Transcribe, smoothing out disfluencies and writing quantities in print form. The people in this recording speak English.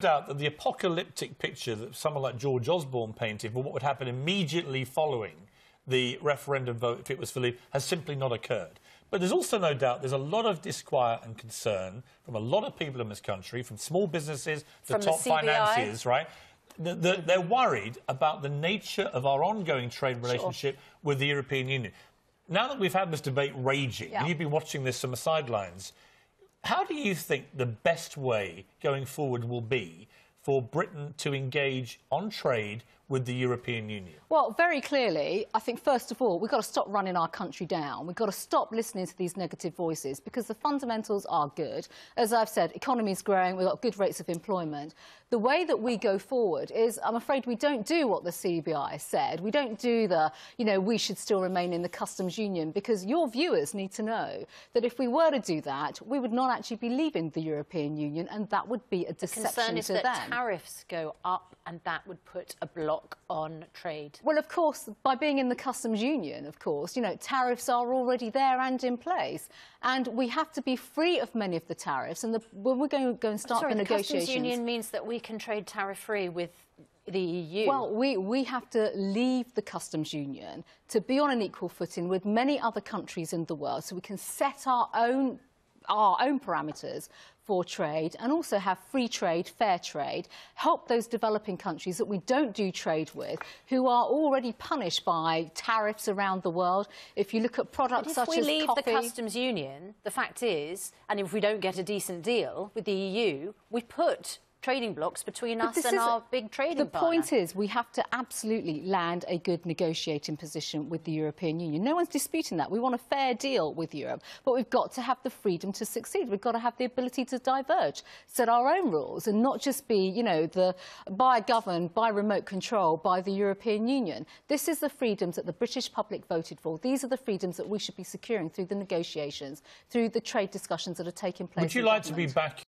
doubt that the apocalyptic picture that someone like George Osborne painted for what would happen immediately following the referendum vote, if it was for leave, has simply not occurred. But there's also no doubt there's a lot of disquiet and concern from a lot of people in this country, from small businesses to top financiers, right? They're worried about the nature of our ongoing trade relationship with the European Union. Now that we've had this debate raging, and you've been watching this from the sidelines, how do you think the best way going forward will be for Britain to engage on trade with the European Union? Well, very clearly, I think, first of all, we've got to stop running our country down. We've got to stop listening to these negative voices, because the fundamentals are good. As I've said, economy's growing, we've got good rates of employment. The way that we go forward is, I'm afraid, we don't do what the CBI said. We don't do the, we should still remain in the customs union, because your viewers need to know that if we were to do that, we would not actually be leaving the European Union, and that would be a deception to them. The concern is that tariffs go up, and that would put a block on trade. Well, of course, by being in the customs union, of course, tariffs are already there and in place. And we have to be free of many of the tariffs. And when we're going to go and start the negotiations... the customs union means that we can trade tariff-free with the EU. Well, we have to leave the customs union to be on an equal footing with many other countries in the world, so we can set our own parameters for trade and also have free trade, fair trade, help those developing countries that we don't do trade with, who are already punished by tariffs around the world. If you look at products such as coffee... If we leave the customs union, the fact is, and if we don't get a decent deal with the EU, we put trading blocks between us and our big trading partner. The point is, we have to absolutely land a good negotiating position with the European Union. No one's disputing that. We want a fair deal with Europe, but we've got to have the freedom to succeed. We've got to have the ability to diverge, set our own rules, and not just be, governed by remote control by the European Union. This is the freedoms that the British public voted for. These are the freedoms that we should be securing through the negotiations, through the trade discussions that are taking place. Would you like to be back